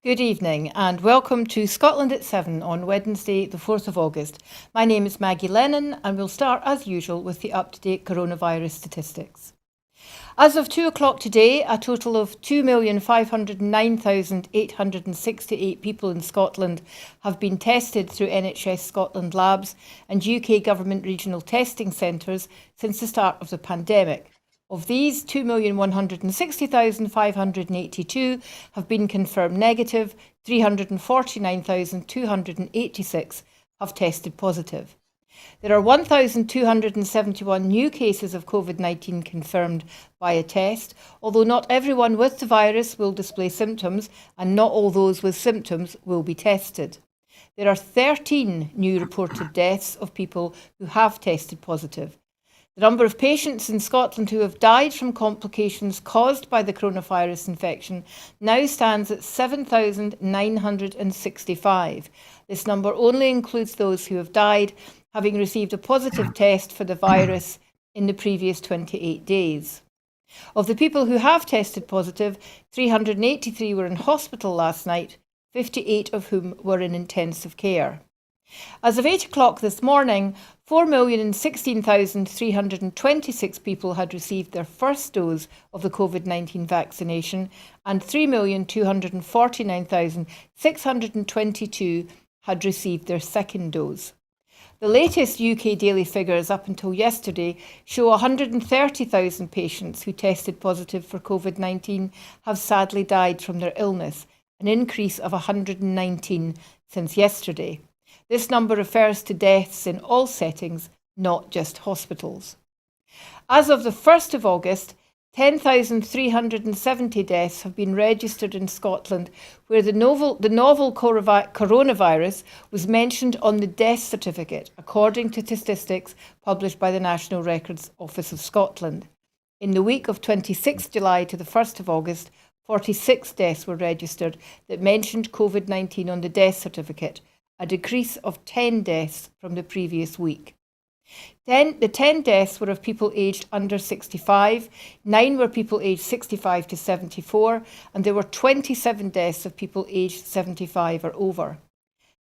Good evening and welcome to Scotland at 7 on Wednesday the 4th of August. My name is Maggie Lennon and we'll start as usual with the up-to-date coronavirus statistics. As of 2 o'clock today, a total of 2,509,868 people in Scotland have been tested through NHS Scotland labs and UK government regional testing centres since the start of the pandemic. Of these, 2,160,582 have been confirmed negative, 349,286 have tested positive. There are 1,271 new cases of COVID-19 confirmed via test, although not everyone with the virus will display symptoms and not all those with symptoms will be tested. There are 13 new reported deaths of people who have tested positive. The number of patients in Scotland who have died from complications caused by the coronavirus infection now stands at 7,965. This number only includes those who have died having received a positive test for the virus in the previous 28 days. Of the people who have tested positive, 383 were in hospital last night, 58 of whom were in intensive care. As of 8 o'clock this morning, 4,016,326 people had received their first dose of the COVID-19 vaccination and 3,249,622 had received their second dose. The latest UK daily figures up until yesterday show 130,000 patients who tested positive for COVID-19 have sadly died from their illness, an increase of 119 since yesterday. This number refers to deaths in all settings, not just hospitals. As of the 1st of August, 10,370 deaths have been registered in Scotland, where the novel coronavirus was mentioned on the death certificate, according to statistics published by the National Records Office of Scotland. In the week of 26 July to the 1st of August, 46 deaths were registered that mentioned COVID-19 on the death certificate, a decrease of 10 deaths from the previous week. The 10 deaths were of people aged under 65, 9 were people aged 65 to 74, and there were 27 deaths of people aged 75 or over.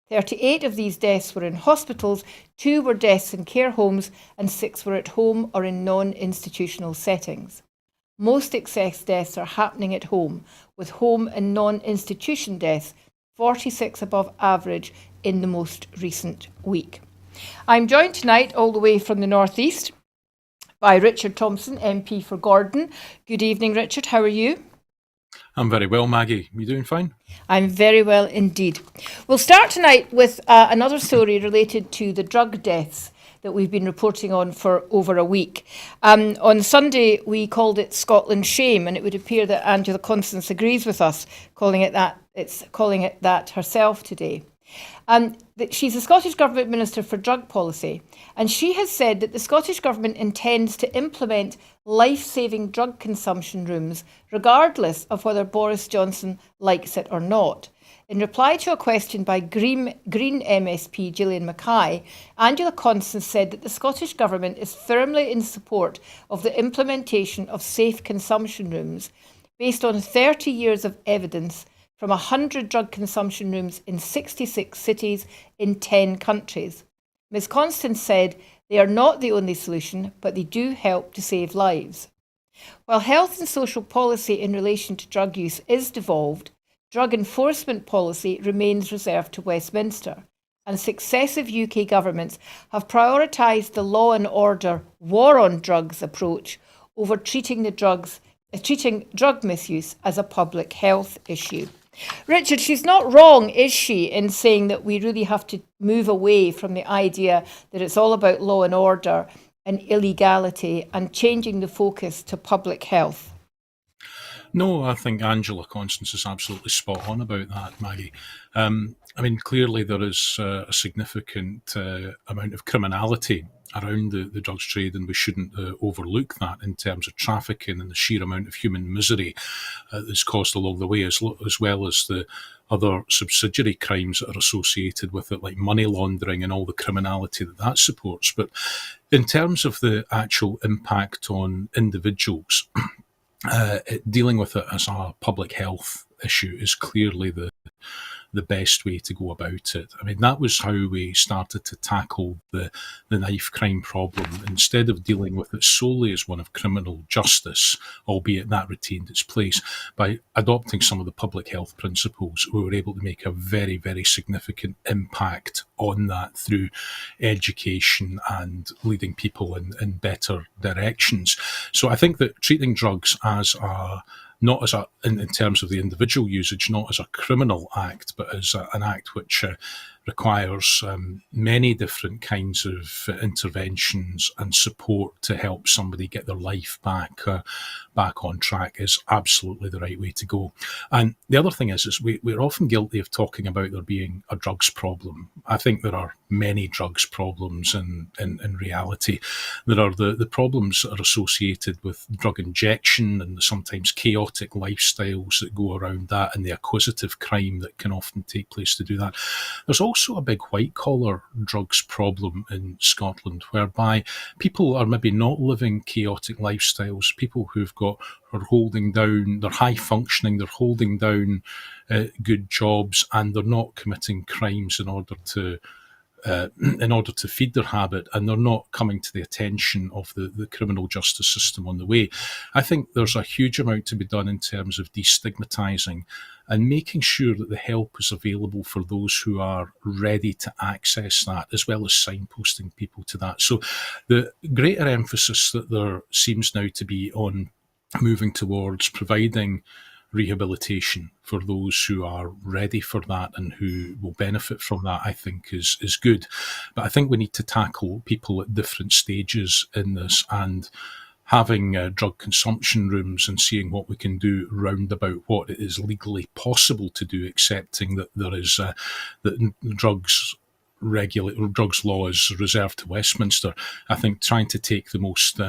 38 of these deaths were in hospitals, 2 were deaths in care homes, and 6 were at home or in non-institutional settings. Most excess deaths are happening at home, with home and non-institution deaths 46 above average in the most recent week. I'm joined tonight all the way from the northeast by Richard Thomson MP for Gordon. Good evening, Richard. How are you? I'm very well, Maggie. You doing fine? I'm very well indeed. We'll start tonight with another story related to the drug deaths that we've been reporting on for over a week. On Sunday, we called it Scotland Shame, and it would appear that Angela Constance agrees with us, calling it that herself today. She's a Scottish Government Minister for Drug Policy, and she has said that the Scottish Government intends to implement life-saving drug consumption rooms, regardless of whether Boris Johnson likes it or not. In reply to a question by Green MSP Gillian Mackay, Angela Constance said that the Scottish Government is firmly in support of the implementation of safe consumption rooms based on 30 years of evidence from 100 drug consumption rooms in 66 cities in 10 countries. Ms Constance said they are not the only solution, but they do help to save lives. While health and social policy in relation to drug use is devolved, drug enforcement policy remains reserved to Westminster, and successive UK governments have prioritised the law and order war on drugs approach over treating drug misuse as a public health issue. Richard, she's not wrong, is she, in saying that we really have to move away from the idea that it's all about law and order and illegality and changing the focus to public health? No, I think Angela Constance is absolutely spot on about that, Maggie. Clearly there is a significant amount of criminality around the drugs trade, and we shouldn't overlook that in terms of trafficking and the sheer amount of human misery that's caused along the way, as well as the other subsidiary crimes that are associated with it, like money laundering and all the criminality that supports. But in terms of the actual impact on individuals, dealing with it as a public health issue is clearly the the best way to go about it. I mean, that was how we started to tackle the knife crime problem. Instead of dealing with it solely as one of criminal justice, albeit that retained its place, by adopting some of the public health principles, we were able to make a very, very significant impact on that through education and leading people in better directions. So I think that treating drugs as not as in terms of the individual usage, not as a criminal act, but as an act which requires many different kinds of interventions and support to help somebody get their life back on track, is absolutely the right way to go. And the other thing is we're often guilty of talking about there being a drugs problem. I think there are many drugs problems in reality. There are the problems that are associated with drug injection and the sometimes chaotic lifestyles that go around that, and the acquisitive crime that can often take place to do that. There's also a big white-collar drugs problem in Scotland, whereby people are maybe not living chaotic lifestyles, people are holding down, they're high functioning, they're holding down good jobs, and they're not committing crimes in order to feed their habit, and they're not coming to the attention of the criminal justice system on the way. I think there's a huge amount to be done in terms of destigmatising and making sure that the help is available for those who are ready to access that, as well as signposting people to that. So the greater emphasis that there seems now to be on moving towards providing rehabilitation for those who are ready for that and who will benefit from that, I think is good. But I think we need to tackle people at different stages in this, and having drug consumption rooms and seeing what we can do round about what it is legally possible to do, accepting that there is that drugs law is reserved to Westminster. I think trying to take the most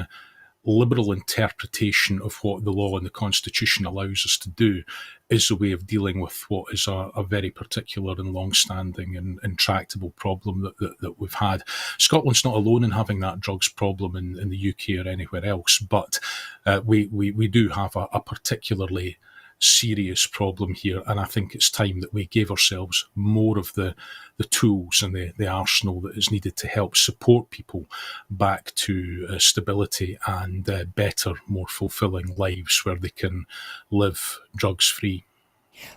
liberal interpretation of what the law and the Constitution allows us to do is a way of dealing with what is a very particular and long-standing and intractable problem that we've had. Scotland's not alone in having that drugs problem in the UK or anywhere else, but we do have a particularly serious problem here, and I think it's time that we gave ourselves more of the tools and the arsenal that is needed to help support people back to stability and better, more fulfilling lives where they can live drugs-free.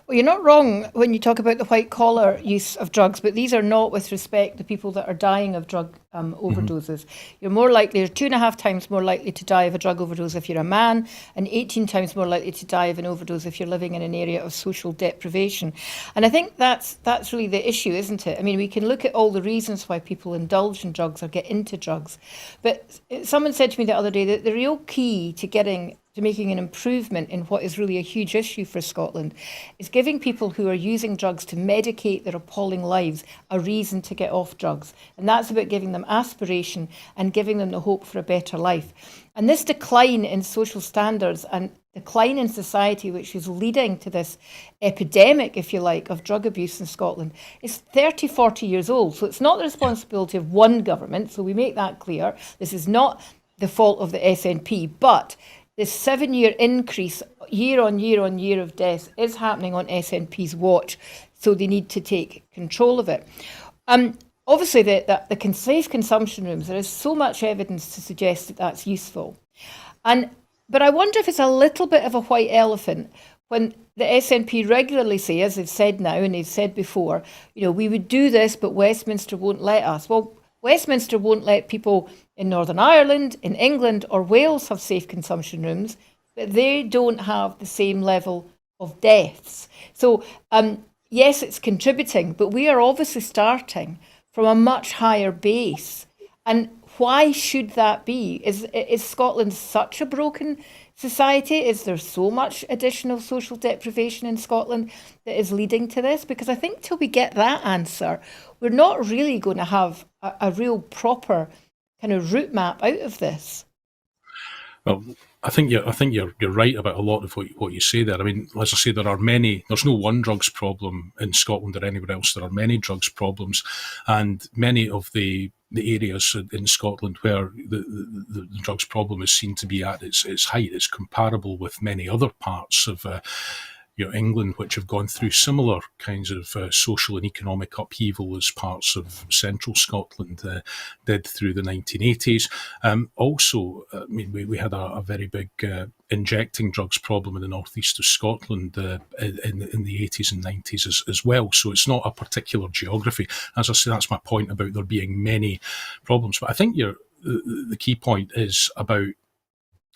Well, you're not wrong when you talk about the white-collar use of drugs, but these are not with respect to people that are dying of drug overdoses. You're 2.5 times more likely to die of a drug overdose if you're a man, and 18 times more likely to die of an overdose if you're living in an area of social deprivation. And I think that's really the issue, isn't it? I mean, we can look at all the reasons why people indulge in drugs or get into drugs, but someone said to me the other day that the real key to making an improvement in what is really a huge issue for Scotland is giving people who are using drugs to medicate their appalling lives a reason to get off drugs. And that's about giving them aspiration and giving them the hope for a better life. And this decline in social standards and decline in society, which is leading to this epidemic, if you like, of drug abuse in Scotland, is 30, 40 years old. So it's not the responsibility of one government. So we make that clear. This is not the fault of the SNP, but this 7-year increase, year on year on year of deaths, is happening on SNP's watch, so they need to take control of it. Obviously, the safe consumption rooms, there is so much evidence to suggest that that's useful. But I wonder if it's a little bit of a white elephant when the SNP regularly say, as they've said now and they've said before, we would do this, but Westminster won't let us. Well, Westminster won't let people in Northern Ireland, in England or Wales have safe consumption rooms, but they don't have the same level of deaths. So yes, it's contributing, but we are obviously starting from a much higher base. And why should that be? Is Scotland such a broken society? Is there so much additional social deprivation in Scotland that is leading to this? Because I think till we get that answer, we're not really going to have a real proper kind of route map out of this. Well, I think you're right about a lot of what you say there. I mean, as I say, there's no one drugs problem in Scotland or anywhere else. There are many drugs problems, and many of the areas in Scotland where the drugs problem is seen to be at its height is comparable with many other parts of England, which have gone through similar kinds of social and economic upheaval as parts of central Scotland did through the 1980s. Also, we had a very big injecting drugs problem in the northeast of Scotland in the 80s and 90s as well. So it's not a particular geography. As I say, that's my point about there being many problems. But I think the key point is about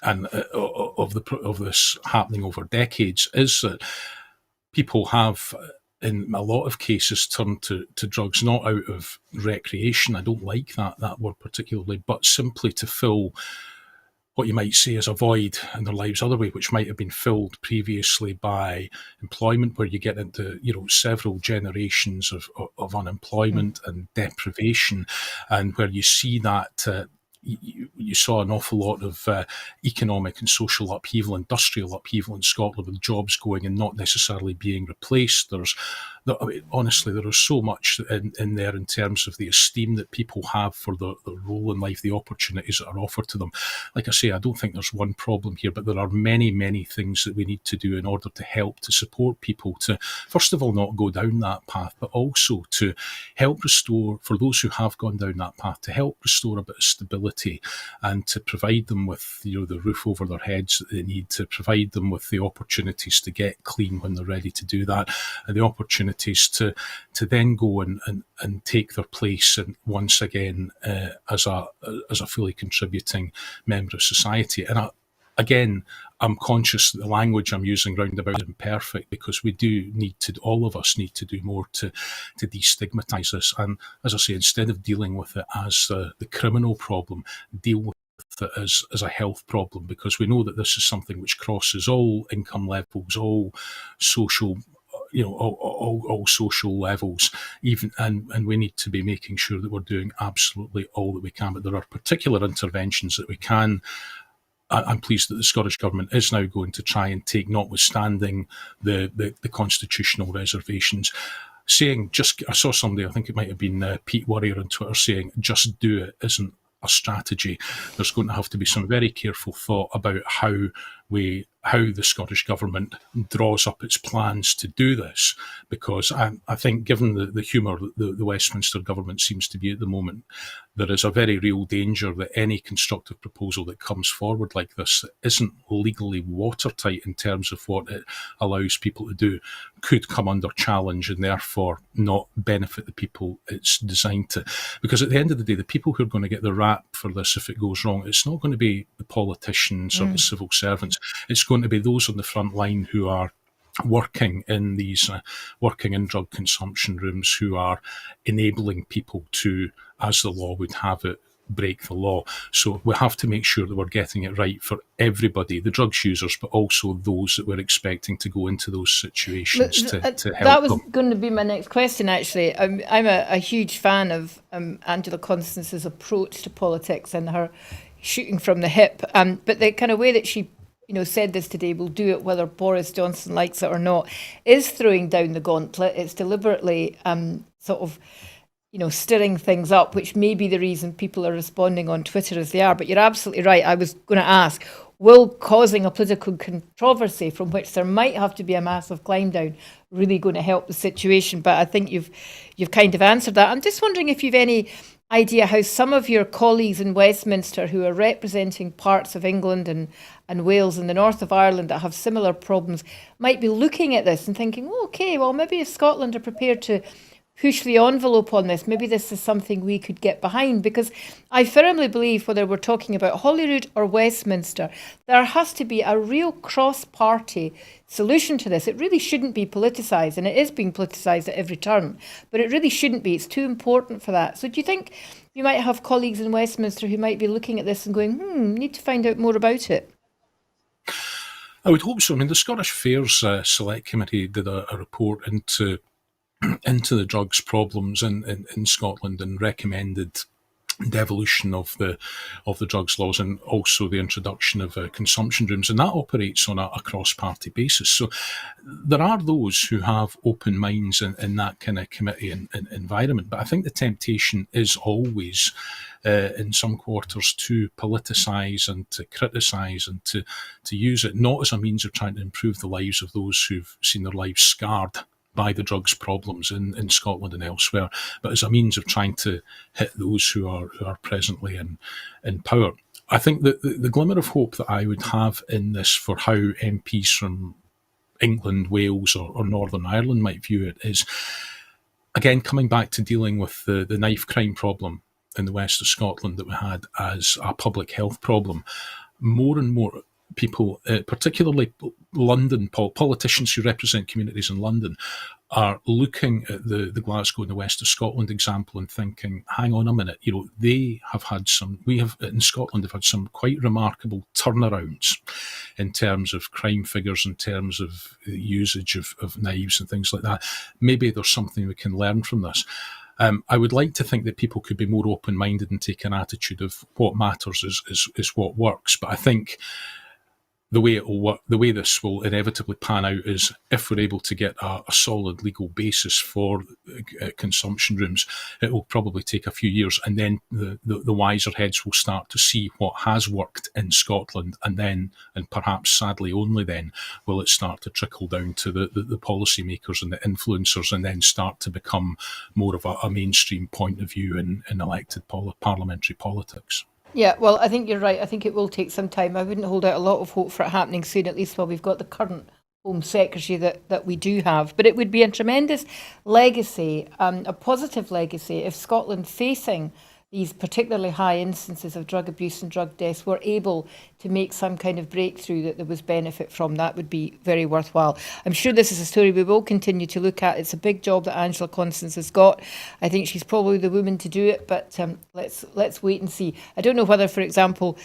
of this happening over decades is that people have, in a lot of cases, turned to drugs not out of recreation. I don't like that word particularly, but simply to fill what you might say is a void in their lives other way, which might have been filled previously by employment, where you get into several generations of unemployment and deprivation, and where you see that. You saw an awful lot of economic and social upheaval, industrial upheaval in Scotland, with jobs going and not necessarily being replaced. Honestly, there is so much in there in terms of the esteem that people have for the role in life, the opportunities that are offered to them. Like I say, I don't think there's one problem here, but there are many, many things that we need to do in order to help to support people to, first of all, not go down that path, but also to help restore, for those who have gone down that path, to help restore a bit of stability and to provide them with the roof over their heads that they need, to provide them with the opportunities to get clean when they're ready to do that, and the opportunities to then go and take their place and once again as a fully contributing member of society. And I'm conscious that the language I'm using roundabout is imperfect, because we do need to, all of us need to do more to destigmatise this. And as I say, instead of dealing with it as the criminal problem, deal with it as a health problem, because we know that this is something which crosses all income levels, all social all social levels, and we need to be making sure that we're doing absolutely all that we can. But there are particular interventions that we can. I'm pleased that the Scottish Government is now going to try and take, notwithstanding the constitutional reservations, saying I saw somebody, I think it might have been Pete Warrior on Twitter, saying just do it isn't a strategy. There's going to have to be some very careful thought about how the Scottish Government draws up its plans to do this, because I think, given the humour that the Westminster Government seems to be at the moment, there is a very real danger that any constructive proposal that comes forward like this that isn't legally watertight in terms of what it allows people to do could come under challenge and therefore not benefit the people it's designed to. Because at the end of the day, the people who are going to get the rap for this if it goes wrong, it's not going to be the politicians or the civil servants. It's going to be those on the front line who are working in drug consumption rooms, who are enabling people to, as the law would have it, break the law. So we have to make sure that we're getting it right for everybody, the drugs users, but also those that we're expecting to go into those situations to help them. That was going to be my next question, actually. I'm a huge fan of Angela Constance's approach to politics and her shooting from the hip. But the kind of way that she said this today, we'll do it whether Boris Johnson likes it or not, is throwing down the gauntlet. It's deliberately stirring things up, which may be the reason people are responding on Twitter as they are. But you're absolutely right. I was going to ask, will causing a political controversy from which there might have to be a massive climb down really going to help the situation? But I think you've kind of answered that. I'm just wondering if you've any idea how some of your colleagues in Westminster who are representing parts of England and Wales and the north of Ireland that have similar problems might be looking at this and thinking, okay, well, maybe if Scotland are prepared to push the envelope on this, maybe this is something we could get behind. Because I firmly believe, whether we're talking about Holyrood or Westminster, there has to be a real cross-party solution to this. It really shouldn't be politicised, and it is being politicised at every turn, but it really shouldn't be. It's too important for that. So do you think you might have colleagues in Westminster who might be looking at this and going, need to find out more about it? I would hope so. I mean, the Scottish Affairs Select Committee did a report into the drugs problems in Scotland and recommended devolution of the drugs laws and also the introduction of consumption rooms, and that operates on a cross-party basis. So there are those who have open minds in that kind of committee and environment, but I think the temptation is always in some quarters to politicise and to criticise and to use it not as a means of trying to improve the lives of those who've seen their lives scarred by the drugs problems in Scotland and elsewhere, but as a means of trying to hit those who are presently in power. I think that the glimmer of hope that I would have in this for how MPs from England, Wales or Northern Ireland might view it is, again, coming back to dealing with the knife crime problem in the west of Scotland that we had as a public health problem. More and more people, particularly London politicians who represent communities in London, are looking at the Glasgow and the west of Scotland example and thinking, hang on a minute, we have in Scotland have had some quite remarkable turnarounds in terms of crime figures, in terms of usage of knives and things like that. Maybe there's something we can learn from this. I would like to think that people could be more open-minded and take an attitude of what matters is what works. But I think the way this will inevitably pan out is if we're able to get a solid legal basis for consumption rooms, it will probably take a few years, and then the wiser heads will start to see what has worked in Scotland, and then, and perhaps sadly only then, will it start to trickle down to the policymakers and the influencers, and then start to become more of a mainstream point of view in elected parliamentary politics. Yeah, well, I think you're right. I think it will take some time. I wouldn't hold out a lot of hope for it happening soon, at least while we've got the current Home Secretary that we do have. But it would be a tremendous legacy, a positive legacy, if Scotland, facing these particularly high instances of drug abuse and drug deaths, were able to make some kind of breakthrough that there was benefit from. That would be very worthwhile. I'm sure this is a story we will continue to look at. It's a big job that Angela Constance has got. I think she's probably the woman to do it, but let's wait and see. I don't know whether, for example,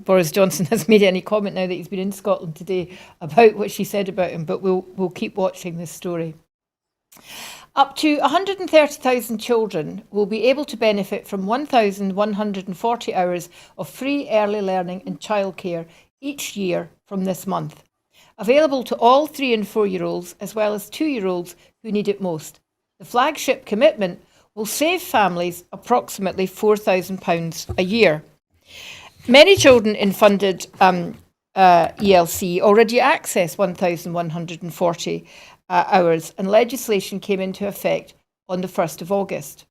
Boris Johnson has made any comment now that he's been in Scotland today about what she said about him, but we'll keep watching this story. Up to 130,000 children will be able to benefit from 1,140 hours of free early learning and childcare each year from this month, available to all 3 and 4-year-olds as well as 2-year-olds who need it most. The flagship commitment will save families approximately £4,000 a year. Many children in funded ELC already access 1,140 hours, and legislation came into effect on the 1st of August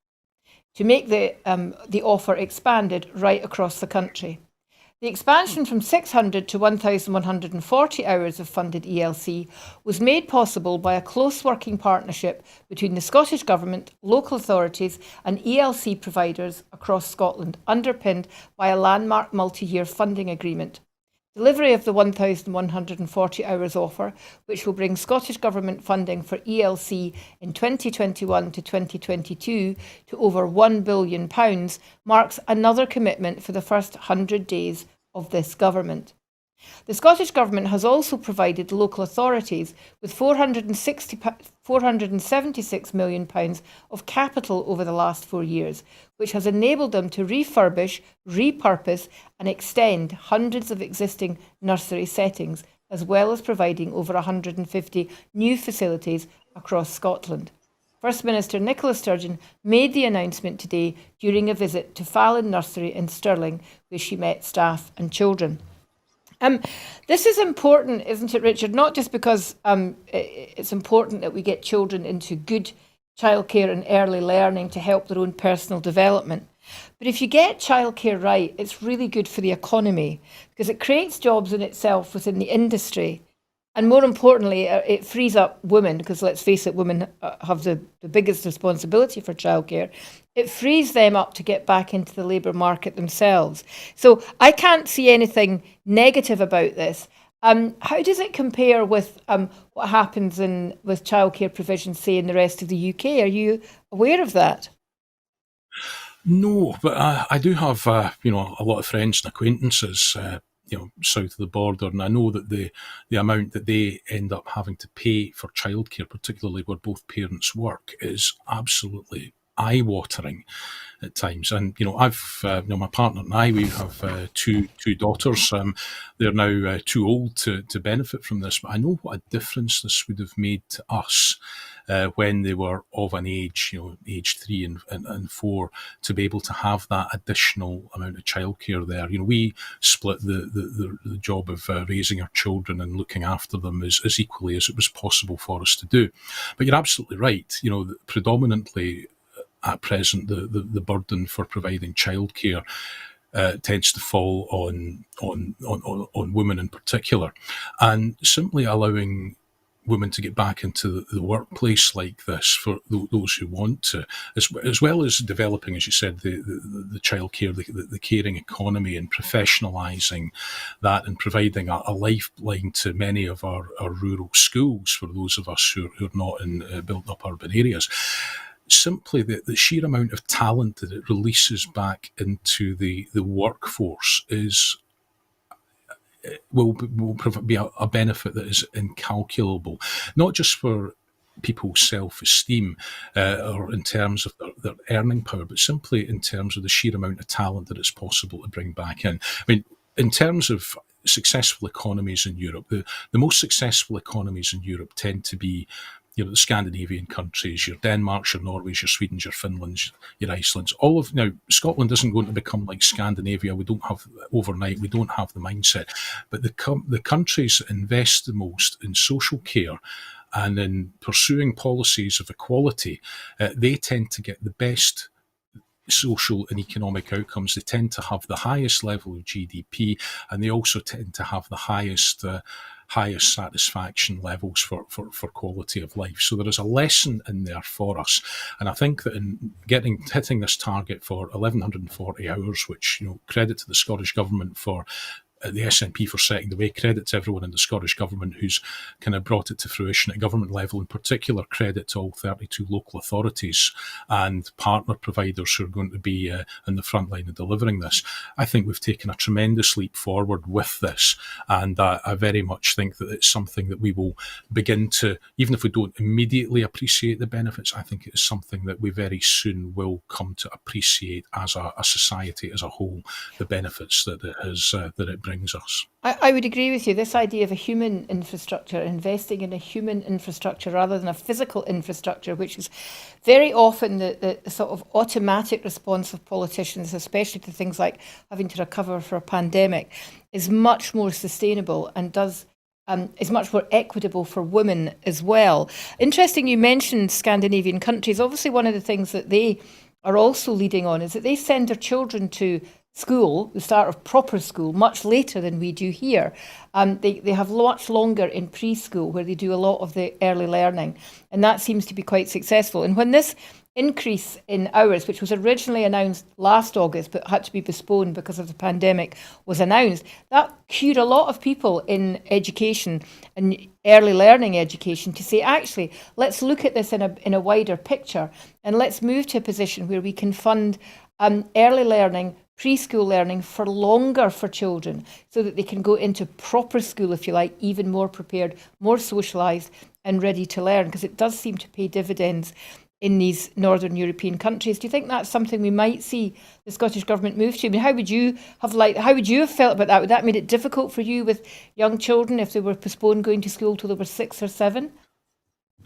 to make the offer expanded right across the country. The expansion from 600 to 1,140 hours of funded ELC was made possible by a close working partnership between the Scottish Government, local authorities and ELC providers across Scotland, underpinned by a landmark multi-year funding agreement. Delivery of the 1,140 hours offer, which will bring Scottish Government funding for ELC in 2021 to 2022 to over £1 billion, marks another commitment for the first 100 days of this government. The Scottish Government has also provided local authorities with £476 million of capital over the last 4 years, which has enabled them to refurbish, repurpose and extend hundreds of existing nursery settings, as well as providing over 150 new facilities across Scotland. First Minister Nicola Sturgeon made the announcement today during a visit to Fallon Nursery in Stirling, where she met staff and children. This is important, isn't it, Richard? Not just because it's important that we get children into good childcare and early learning to help their own personal development, but if you get childcare right, it's really good for the economy because it creates jobs in itself within the industry. And more importantly, it frees up women, because let's face it, women have the biggest responsibility for childcare. It frees them up to get back into the labour market themselves. So I can't see anything negative about this. How does it compare with what happens with childcare provision, say, in the rest of the UK? Are you aware of that? No, but I do have a lot of friends and acquaintances south of the border, and I know that the amount that they end up having to pay for childcare, particularly where both parents work, is absolutely eye-watering at times. And I've my partner and I, we have two daughters. They're now too old to benefit from this, but I know what a difference this would have made to us when they were of an age, age 3 and 4, to be able to have that additional amount of childcare there. We split the job of raising our children and looking after them as equally as it was possible for us to do. But you're absolutely right. Predominantly at present, the burden for providing childcare tends to fall on women in particular, and simply allowing women to get back into the workplace like this for those who want to, as well as developing, as you said, the childcare, the caring economy, and professionalising that, and providing a lifeline to many of our rural schools for those of us who are not in built-up urban areas. Simply the sheer amount of talent that it releases back into the workforce will be a benefit that is incalculable, not just for people's self-esteem or in terms of their earning power, but simply in terms of the sheer amount of talent that it's possible to bring back in. I mean, in terms of successful economies in Europe, the most successful economies in Europe tend to be the Scandinavian countries, your Denmarks, your Norways, your Swedens, your Finlands, your Icelands. Now, Scotland isn't going to become like Scandinavia. We don't have overnight. We don't have the mindset. But the countries that invest the most in social care and in pursuing policies of equality, they tend to get the best social and economic outcomes. They tend to have the highest level of GDP, and they also tend to have the highest satisfaction levels for quality of life. So there is a lesson in there for us. And I think that in hitting this target for 1,140 hours, which, credit to the Scottish Government for the SNP for setting the way, credit to everyone in the Scottish Government who's kind of brought it to fruition at government level, in particular credit to all 32 local authorities and partner providers who are going to be in the front line of delivering this. I think we've taken a tremendous leap forward with this, and I very much think that it's something that we will begin to, even if we don't immediately appreciate the benefits, I think it is something that we very soon will come to appreciate as a society as a whole, the benefits that it brings us. I would agree with you. This idea of a human infrastructure, investing in a human infrastructure rather than a physical infrastructure, which is very often the sort of automatic response of politicians, especially to things like having to recover for a pandemic, is much more sustainable and is much more equitable for women as well. Interesting, you mentioned Scandinavian countries. Obviously, one of the things that they are also leading on is that they send their children to school, the start of proper school, much later than we do here. They have much longer in preschool where they do a lot of the early learning, and that seems to be quite successful. And when this increase in hours, which was originally announced last August but had to be postponed because of the pandemic, was announced, that cued a lot of people in education and early learning education to say, actually, let's look at this in a wider picture, and let's move to a position where we can fund early learning, preschool learning for longer for children, so that they can go into proper school, if you like, even more prepared, more socialised and ready to learn, because it does seem to pay dividends in these Northern European countries. Do you think that's something we might see the Scottish Government move to? I mean, how would you have felt about that? Would that made it difficult for you with young children if they were postponed going to school till they were 6 or 7?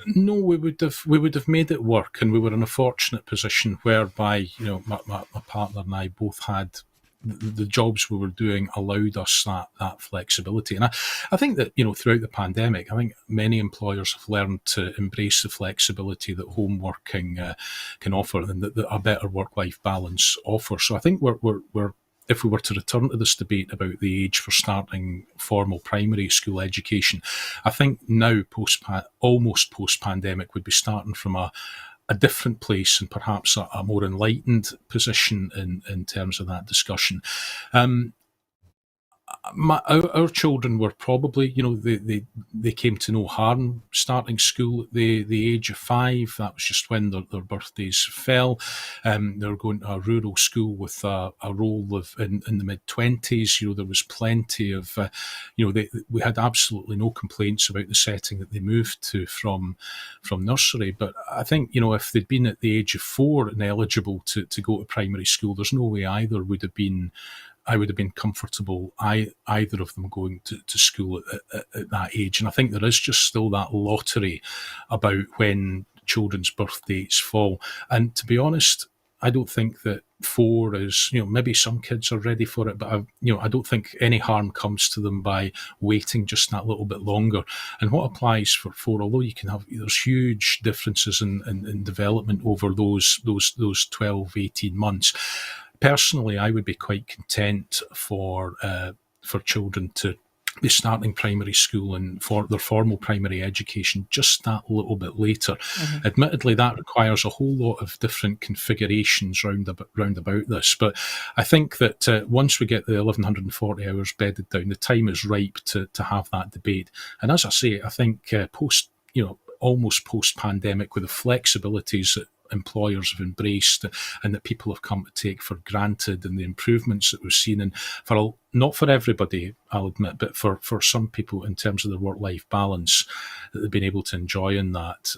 No, we would have made it work, and we were in a fortunate position whereby my partner and I both had the jobs we were doing allowed us that flexibility. And I think that throughout the pandemic, I think many employers have learned to embrace the flexibility that home working can offer, and that a better work-life balance offers. So I think we're if we were to return to this debate about the age for starting formal primary school education, I think now, almost post-pandemic, we'd be starting from a different place and perhaps a more enlightened position in terms of that discussion. our children were probably, they came to no harm starting school at the age of 5. That was just when their birthdays fell. They were going to a rural school with a roll of in the mid-20s. There was plenty of, we had absolutely no complaints about the setting that they moved to from nursery. But I think, if they'd been at the age of 4 and eligible to go to primary school, there's no way I would have been comfortable, either of them going to school at that age. And I think there is just still that lottery about when children's birth dates fall. And to be honest, I don't think that 4 is, maybe some kids are ready for it, but I don't think any harm comes to them by waiting just that little bit longer. And what applies for 4, although there's huge differences in development over those 12, 18 months. Personally, I would be quite content for children to be starting primary school and for their formal primary education just that little bit later. Mm-hmm. Admittedly, that requires a whole lot of different configurations round about this. But I think that once we get the 1,140 hours bedded down, the time is ripe to have that debate. And as I say, I think almost post-pandemic, with the flexibilities that employers have embraced and that people have come to take for granted, and the improvements that we've seen, and not for everybody, I'll admit, but for some people in terms of their work-life balance that they've been able to enjoy in that.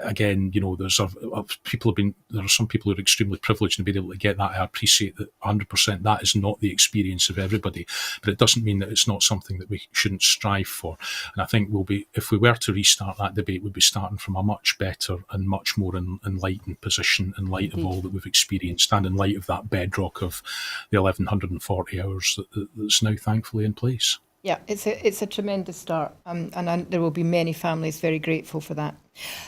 Again, there are some people who are extremely privileged and being able to get that. I appreciate that 100%. That is not the experience of everybody, but it doesn't mean that it's not something that we shouldn't strive for. And I think if we were to restart that debate, we'd be starting from a much better and much more enlightened position in light of all that we've experienced, and in light of that bedrock of the 1,140 hours that's now thankfully in place. Yeah, it's a tremendous start, and there will be many families very grateful for that.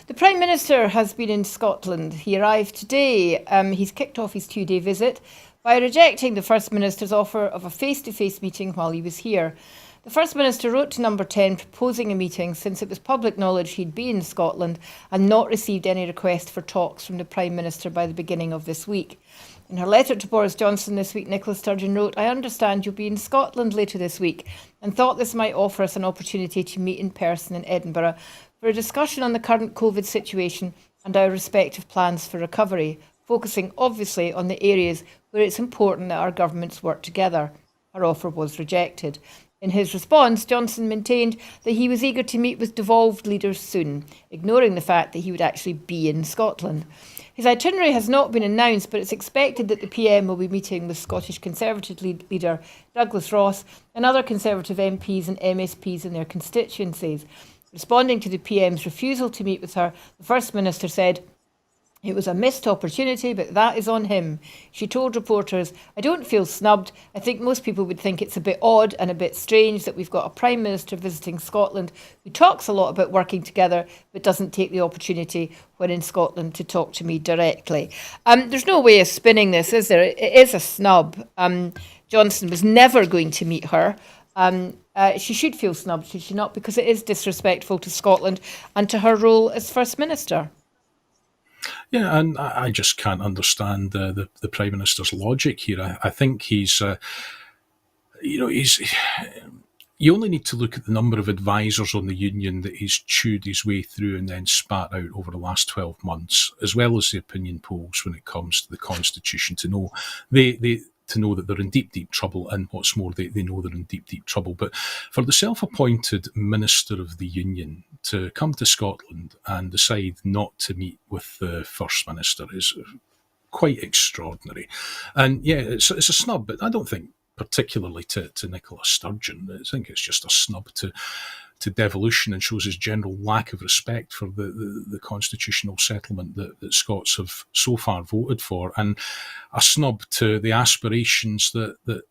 The Prime Minister has been in Scotland. He arrived today. He's kicked off his 2-day visit by rejecting the First Minister's offer of a face-to-face meeting while he was here. The First Minister wrote to Number 10 proposing a meeting, since it was public knowledge he'd been in Scotland and not received any request for talks from the Prime Minister by the beginning of this week. In her letter to Boris Johnson this week, Nicola Sturgeon wrote, "I understand you'll be in Scotland later this week and thought this might offer us an opportunity to meet in person in Edinburgh for a discussion on the current COVID situation and our respective plans for recovery, focusing obviously on the areas where it's important that our governments work together." Her offer was rejected. In his response, Johnson maintained that he was eager to meet with devolved leaders soon, ignoring the fact that he would actually be in Scotland. His itinerary has not been announced, but it's expected that the PM will be meeting with Scottish Conservative leader Douglas Ross and other Conservative MPs and MSPs in their constituencies. Responding to the PM's refusal to meet with her, the First Minister said, "It was a missed opportunity, but that is on him." She told reporters, "I don't feel snubbed. I think most people would think it's a bit odd and a bit strange that we've got a Prime Minister visiting Scotland who talks a lot about working together but doesn't take the opportunity when in Scotland to talk to me directly." There's no way of spinning this, is there? It is a snub. Johnson was never going to meet her. She should feel snubbed, should she not? Because it is disrespectful to Scotland and to her role as First Minister. Yeah, and I just can't understand the Prime Minister's logic here. I think he's you only need to look at the number of advisors on the union that he's chewed his way through and then spat out over the last 12 months, as well as the opinion polls when it comes to the Constitution, to know that they're in deep, deep trouble, and what's more, they know they're in deep, deep trouble. But for the self-appointed Minister of the Union to come to Scotland and decide not to meet with the First Minister is quite extraordinary. And yeah, it's a snub, but I don't think particularly to Nicola Sturgeon. I think it's just a snub to devolution, and shows his general lack of respect for the constitutional settlement that Scots have so far voted for, and a snub to the aspirations that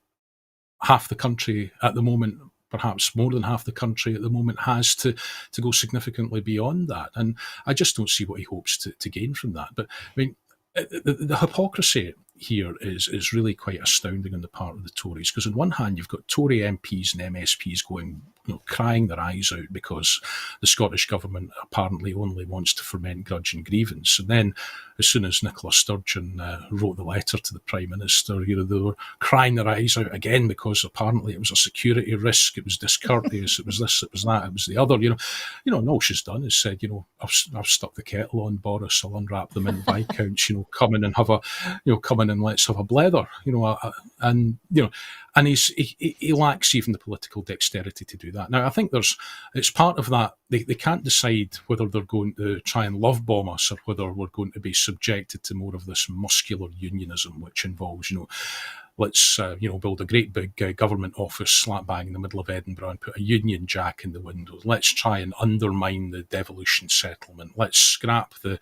half the country at the moment, perhaps more than half the country at the moment, has to go significantly beyond that. And I just don't see what he hopes to gain from that. But I mean, the hypocrisy, here is really quite astounding on the part of the Tories, because on one hand you've got Tory MPs and MSPs going, crying their eyes out because the Scottish Government apparently only wants to ferment grudge and grievance. And then as soon as Nicola Sturgeon wrote the letter to the Prime Minister, they were crying their eyes out again because apparently it was a security risk, it was discourteous, it was this, it was that, it was the other. And all she's done is said, I've stuck the kettle on, Boris, I'll unwrap them in Viscounts, come in and have come in and let's have a blether, and he lacks even the political dexterity to do that. Now, I think it's part of that. They can't decide whether they're going to try and love bomb us or whether we're going to be subjected to more of this muscular unionism, which involves, let's build a great big government office slap bang in the middle of Edinburgh and put a Union Jack in the windows. Let's try and undermine the devolution settlement. Let's scrap the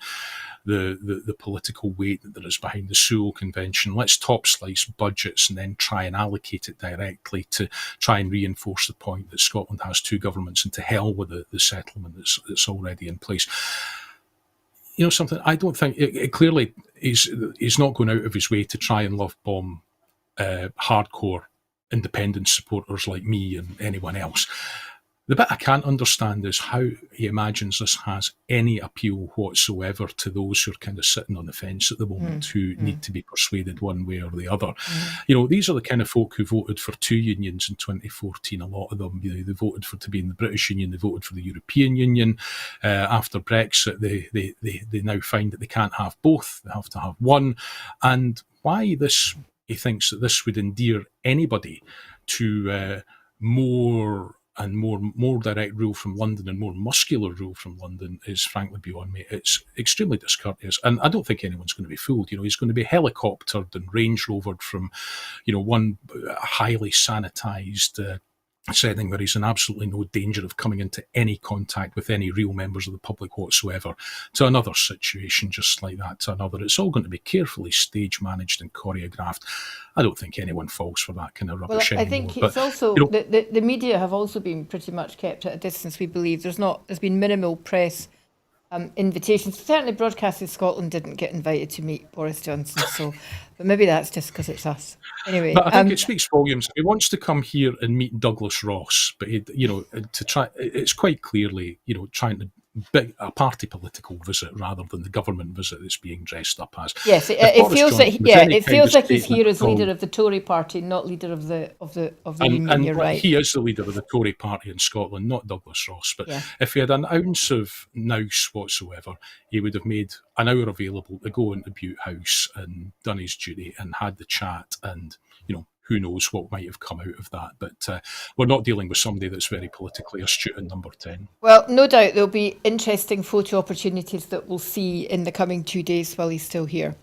political weight that there is behind the Sewell Convention. Let's top slice budgets and then try and allocate it directly to try and reinforce the point that Scotland has two governments, and to hell with the settlement that's already in place. Something I don't think it clearly he's not going out of his way to try and love bomb hardcore independent supporters like me and anyone else. The bit I can't understand is how he imagines this has any appeal whatsoever to those who are kind of sitting on the fence at the moment, who need to be persuaded one way or the other. These are the kind of folk who voted for two unions in 2014. A lot of them, they voted to be in the British Union, they voted for the European Union. After Brexit, they now find that they can't have both, they have to have one. And why he thinks that this would endear anybody to more direct rule from London and more muscular rule from London is frankly beyond me. It's extremely discourteous, and I don't think anyone's going to be fooled. He's going to be helicoptered and Range Rovered from, one highly sanitised setting where he's in absolutely no danger of coming into any contact with any real members of the public whatsoever, to another situation just like that, to another. It's all going to be carefully stage managed and choreographed. I don't think anyone falls for that kind of rubbish anymore. I think it's also the media have also been pretty much kept at a distance. We believe there's been minimal press invitations. Certainly, Broadcasting Scotland didn't get invited to meet Boris Johnson, but maybe that's just because it's us. Anyway, but I think it speaks volumes. He wants to come here and meet Douglas Ross, but to try, it's quite clearly trying to a party political visit rather than the government visit that's being dressed up as. Yes, it feels like he's here as leader of the Tory party, not leader of the Union. You're right. He is the leader of the Tory party in Scotland, not Douglas Ross. But if he had an ounce of nous whatsoever, he would have made an hour available to go into Butte House and done his duty and had the chat, and who knows what might have come out of that. But we're not dealing with somebody that's very politically astute in number 10. Well, no doubt there'll be interesting photo opportunities that we'll see in the coming 2 days while he's still here.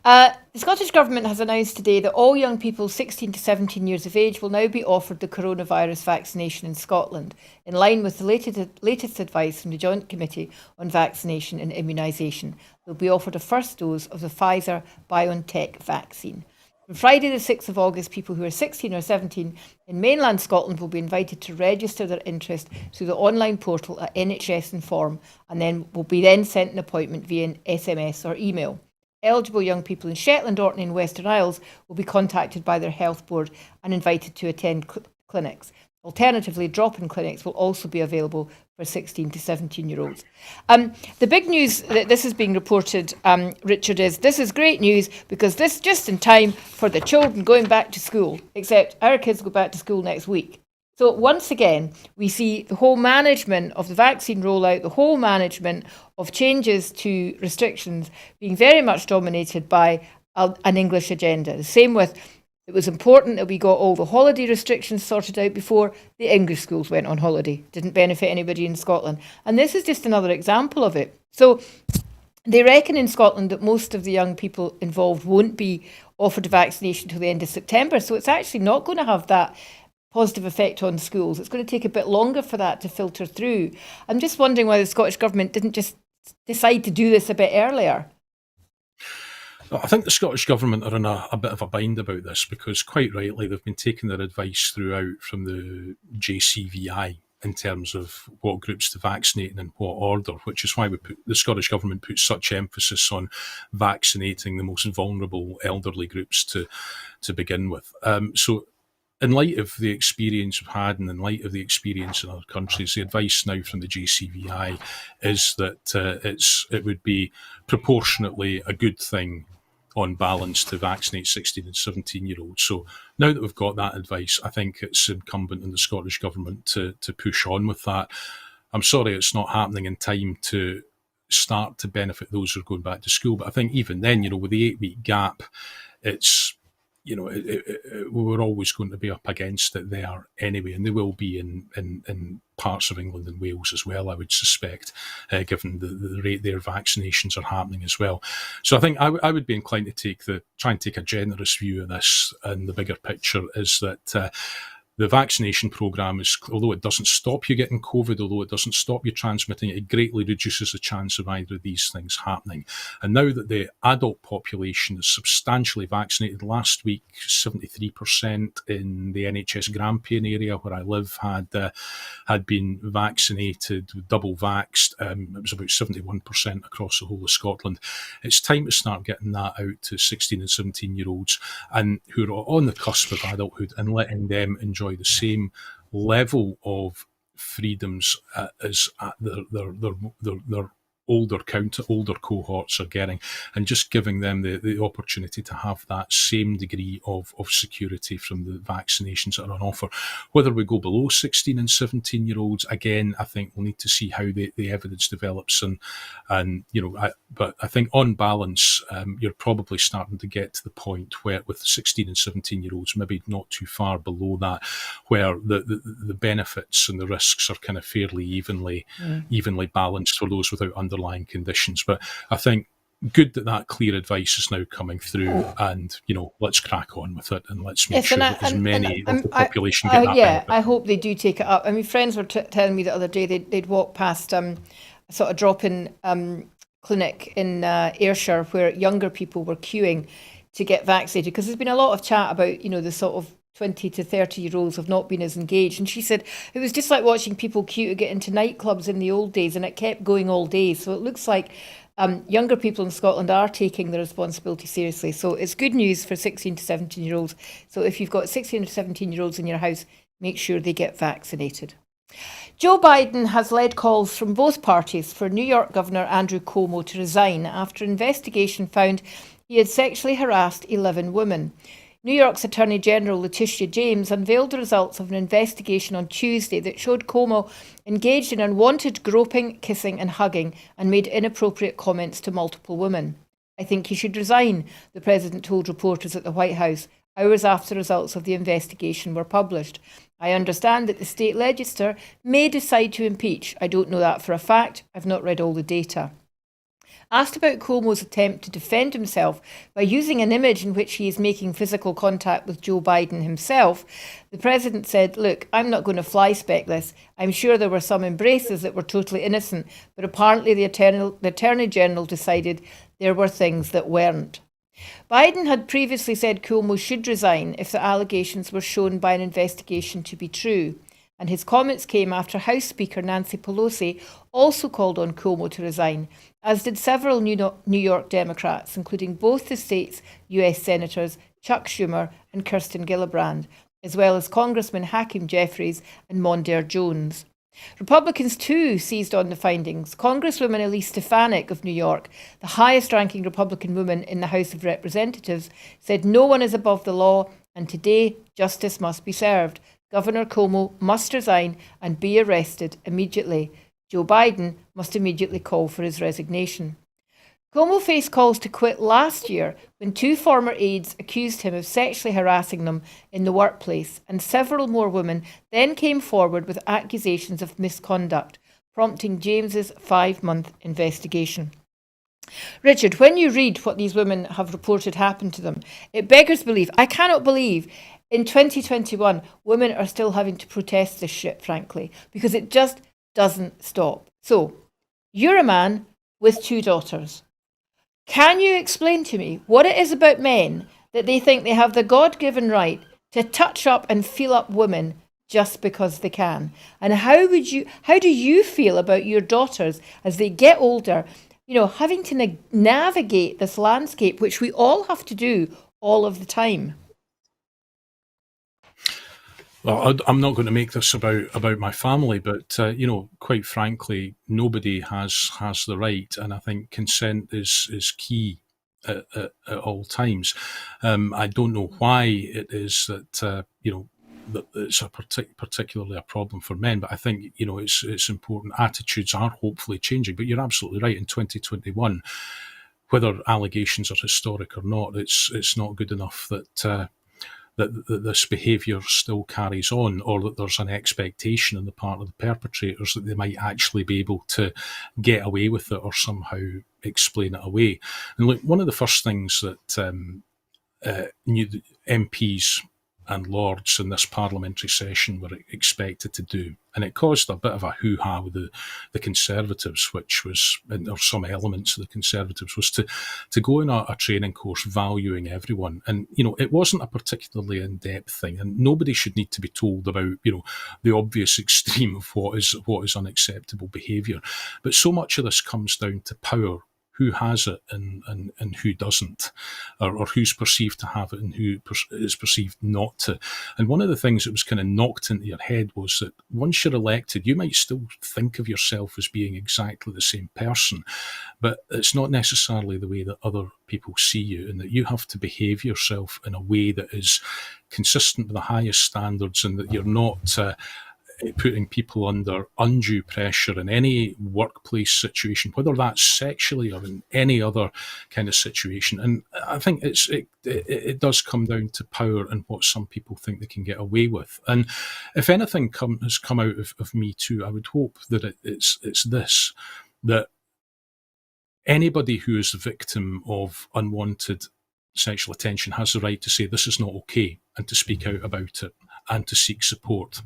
The Scottish Government has announced today that all young people 16 to 17 years of age will now be offered the coronavirus vaccination in Scotland, in line with the latest advice from the Joint Committee on Vaccination and Immunisation. They'll be offered a first dose of the Pfizer-BioNTech vaccine. On Friday, the 6th of August, people who are 16 or 17 in mainland Scotland will be invited to register their interest through the online portal at NHS Inform, and then will be sent an appointment via an SMS or email. Eligible young people in Shetland, Orkney and Western Isles will be contacted by their health board and invited to attend clinics. Alternatively, drop-in clinics will also be available for 16 to 17-year-olds. The big news that this is being reported, Richard, is this is great news because this is just in time for the children going back to school, except our kids go back to school next week. So once again, we see the whole management of the vaccine rollout, the whole management of changes to restrictions being very much dominated by an English agenda. The same with, it was important that we got all the holiday restrictions sorted out before the English schools went on holiday. Didn't benefit anybody in Scotland. And this is just another example of it. So they reckon in Scotland that most of the young people involved won't be offered a vaccination until the end of September. So it's actually not going to have that positive effect on schools. It's going to take a bit longer for that to filter through. I'm just wondering why the Scottish Government didn't just decide to do this a bit earlier. I think the Scottish Government are in a bit of a bind about this because, quite rightly, they've been taking their advice throughout from the JCVI in terms of what groups to vaccinate and in what order, which is why the Scottish Government put such emphasis on vaccinating the most vulnerable elderly groups to begin with. So in light of the experience we've had and in light of the experience in other countries, the advice now from the JCVI is that it would be proportionately a good thing on balance to vaccinate 16 and 17-year-olds. So now that we've got that advice, I think it's incumbent on the Scottish Government to push on with that. I'm sorry it's not happening in time to start to benefit those who are going back to school. But I think even then, with the 8-week gap, it's, we're always going to be up against it there anyway, and they will be in parts of England and Wales as well, I would suspect, given the rate their vaccinations are happening as well. So I think I would be inclined to try and take a generous view of this, and the bigger picture is that the vaccination programme although it doesn't stop you getting COVID, although it doesn't stop you transmitting it greatly reduces the chance of either of these things happening. And now that the adult population is substantially vaccinated, last week 73% in the NHS Grampian area where I live had been vaccinated, double vaxxed. It was about 71% across the whole of Scotland. It's time to start getting that out to 16 and 17-year-olds and who are on the cusp of adulthood and letting them enjoy the same level of freedoms as their older cohorts are getting, and just giving them the opportunity to have that same degree of security from the vaccinations that are on offer. Whether we go below 16 and 17-year-olds, again, I think we'll need to see how the evidence develops, but I think on balance, you're probably starting to get to the point where with 16 and 17-year-olds, maybe not too far below that, where the benefits and the risks are kind of fairly evenly balanced for those without underlying conditions. But I think good that clear advice is now coming through, and let's crack on with it, and let's make sure that as many of the population get that benefit. I hope they do take it up. I mean, friends were telling me the other day they'd walk past a sort of drop-in clinic in Ayrshire where younger people were queuing to get vaccinated, because there's been a lot of chat about the sort of 20 to 30-year-olds have not been as engaged. And she said it was just like watching people queue to get into nightclubs in the old days, and it kept going all day. So it looks like younger people in Scotland are taking the responsibility seriously. So it's good news for 16 to 17-year-olds. So if you've got 16 to 17-year-olds in your house, make sure they get vaccinated. Joe Biden has led calls from both parties for New York Governor Andrew Cuomo to resign after an investigation found he had sexually harassed 11 women. New York's Attorney General Letitia James unveiled the results of an investigation on Tuesday that showed Cuomo engaged in unwanted groping, kissing and hugging and made inappropriate comments to multiple women. "I think he should resign," the president told reporters at the White House hours after the results of the investigation were published. "I understand that the state legislature may decide to impeach. I don't know that for a fact. I've not read all the data." Asked about Cuomo's attempt to defend himself by using an image in which he is making physical contact with Joe Biden himself, the president said, "Look, I'm not going to fly-spec this. I'm sure there were some embraces that were totally innocent, but apparently the Attorney General decided there were things that weren't." Biden had previously said Cuomo should resign if the allegations were shown by an investigation to be true. And his comments came after House Speaker Nancy Pelosi also called on Cuomo to resign, as did several New York Democrats, including both the state's US Senators Chuck Schumer and Kirsten Gillibrand, as well as Congressman Hakeem Jeffries and Mondaire Jones. Republicans too seized on the findings. Congresswoman Elise Stefanik of New York, the highest-ranking Republican woman in the House of Representatives, said no one is above the law and today justice must be served. Governor Cuomo must resign and be arrested immediately. Joe Biden must immediately call for his resignation. Cuomo faced calls to quit last year when two former aides accused him of sexually harassing them in the workplace, and several more women then came forward with accusations of misconduct, prompting James's 5-month investigation. Richard, when you read what these women have reported happened to them, it beggars belief. I cannot believe in 2021 women are still having to protest this shit, frankly, because it just doesn't stop. So, you're a man with 2 daughters. Can you explain to me what it is about men that they think they have the God-given right to touch up and feel up women just because they can. And how do you feel about your daughters as they get older, having to navigate this landscape, which we all have to do all of the time? Well, I'm not going to make this about my family, but quite frankly, nobody has the right, and I think consent is key at all times. I don't know why it is that that it's particularly a problem for men, but I think it's important. Attitudes are hopefully changing, but you're absolutely right. In 2021, whether allegations are historic or not, it's not good enough that this behaviour still carries on, or that there's an expectation on the part of the perpetrators that they might actually be able to get away with it or somehow explain it away. And look, one of the first things that new MPs and Lords in this parliamentary session were expected to do, and it caused a bit of a hoo-ha with the Conservatives, which was, or some elements of the Conservatives, was to go on a training course valuing everyone. And, it wasn't a particularly in-depth thing, and nobody should need to be told about, the obvious extreme of what is unacceptable behaviour. But so much of this comes down to power. Who has it and who doesn't, or who's perceived to have it and who is perceived not to. And one of the things that was kind of knocked into your head was that once you're elected, you might still think of yourself as being exactly the same person, but it's not necessarily the way that other people see you, and that you have to behave yourself in a way that is consistent with the highest standards, and that you're not putting people under undue pressure in any workplace situation, whether that's sexually or in any other kind of situation. And I think it does come down to power and what some people think they can get away with. And if anything has come out of Me Too, I would hope that it's this, that anybody who is the victim of unwanted sexual attention has the right to say this is not okay, and to speak out about it, and to seek support.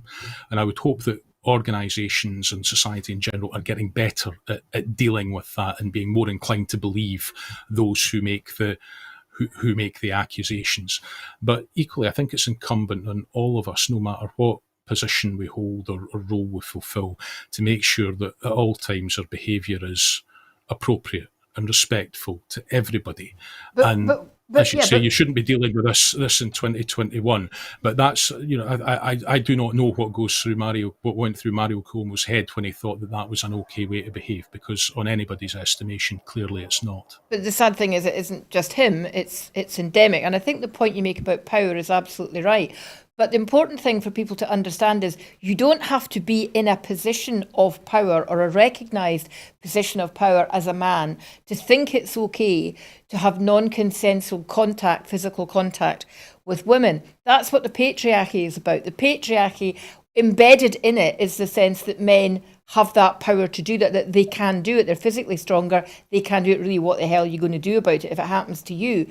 And I would hope that organisations and society in general are getting better at dealing with that, and being more inclined to believe those who make the accusations. But equally, I think it's incumbent on all of us, no matter what position we hold or role we fulfil, to make sure that at all times our behaviour is appropriate and respectful to everybody. You shouldn't be dealing with this in 2021. But that's, I do not know what went through Mario Cuomo's head when he thought that was an okay way to behave, because on anybody's estimation, clearly it's not. But the sad thing is, it isn't just him, it's endemic. And I think the point you make about power is absolutely right. But the important thing for people to understand is you don't have to be in a position of power, or a recognised position of power as a man, to think it's okay to have non-consensual contact, physical contact with women. That's what the patriarchy is about. The patriarchy, embedded in it, is the sense that men have that power to do that they can do it. They're physically stronger. They can do it. Really, what the hell are you going to do about it if it happens to you?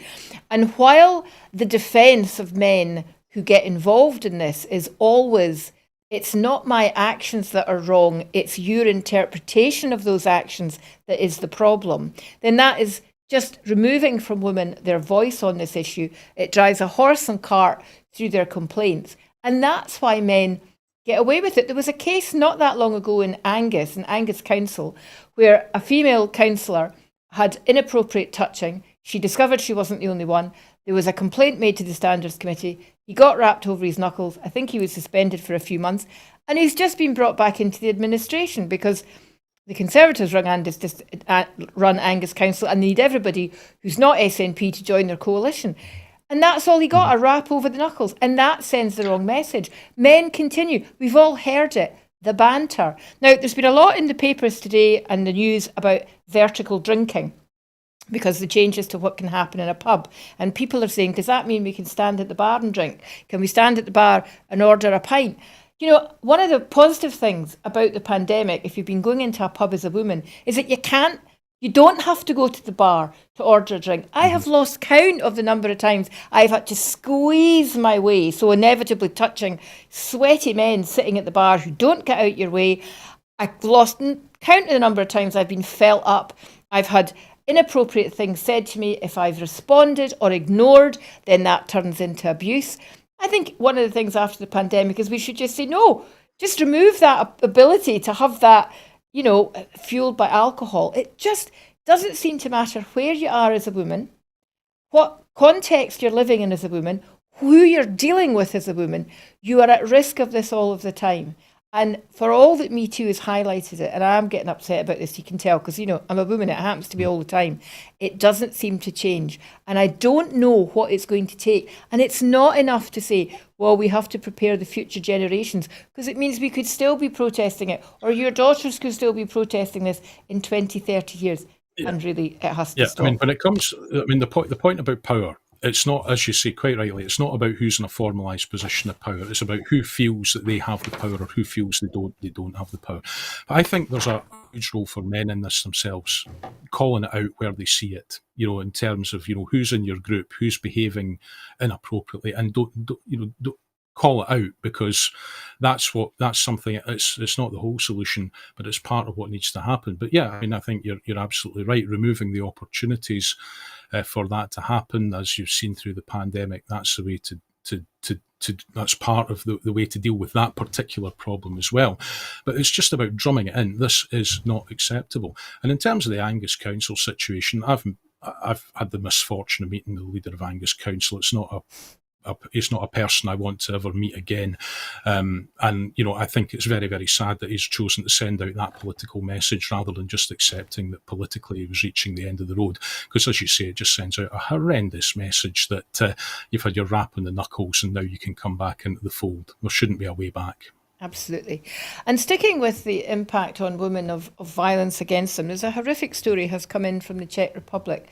And while the defence of men who get involved in this is always, it's not my actions that are wrong, it's your interpretation of those actions that is the problem, then that is just removing from women their voice on this issue. It drives a horse and cart through their complaints. And that's why men get away with it. There was a case not that long ago in Angus Council, where a female councillor had inappropriate touching. She discovered she wasn't the only one. There was a complaint made to the Standards Committee. He got rapped over his knuckles. I think he was suspended for a few months. And he's just been brought back into the administration because the Conservatives run Angus Council and need everybody who's not SNP to join their coalition. And that's all he got, a rap over the knuckles. And that sends the wrong message. Men continue. We've all heard it. The banter. Now, there's been a lot in the papers today and the news about vertical drinking, because the changes to what can happen in a pub. And people are saying, does that mean we can stand at the bar and drink? Can we stand at the bar and order a pint? One of the positive things about the pandemic, if you've been going into a pub as a woman, is that you don't have to go to the bar to order a drink. I have lost count of the number of times I've had to squeeze my way, so inevitably touching sweaty men sitting at the bar who don't get out your way. I've lost count of the number of times I've been felt up. I've had inappropriate things said to me. If I've responded or ignored, then that turns into abuse. I think one of the things after the pandemic is we should just say, no, just remove that ability to have that, fueled by alcohol. It just doesn't seem to matter where you are as a woman, what context you're living in as a woman, who you're dealing with as a woman. You are at risk of this all of the time. And for all that Me Too has highlighted it, and I'm getting upset about this, you can tell, because, I'm a woman, it happens to me all the time. It doesn't seem to change. And I don't know what it's going to take. And it's not enough to say, well, we have to prepare the future generations, because it means we could still be protesting it, or your daughters could still be protesting this in 20, 30 years. Yeah. And really, it has to Yeah, stop. when it comes, the point about power, it's not, as you say quite rightly, it's not about who's in a formalised position of power. It's about who feels that they have the power or who feels they don't have the power. But I think there's a huge role for men in this themselves, calling it out where they see it. In terms of who's in your group, who's behaving inappropriately, and don't call it out, because that's something. It's not the whole solution, but it's part of what needs to happen. But yeah, I think you're absolutely right. Removing the opportunities for that to happen, as you've seen through the pandemic, that's the way to that's part of the way to deal with that particular problem as well. But it's just about drumming it in. This is not acceptable. And in terms of the Angus Council situation, I've had the misfortune of meeting the leader of Angus Council. It's not a person I want to ever meet again. And, I think it's very, very sad that he's chosen to send out that political message rather than just accepting that politically he was reaching the end of the road. Because, as you say, it just sends out a horrendous message that you've had your rap on the knuckles and now you can come back into the fold. There shouldn't be a way back. Absolutely. And sticking with the impact on women of violence against them, there's a horrific story has come in from the Czech Republic.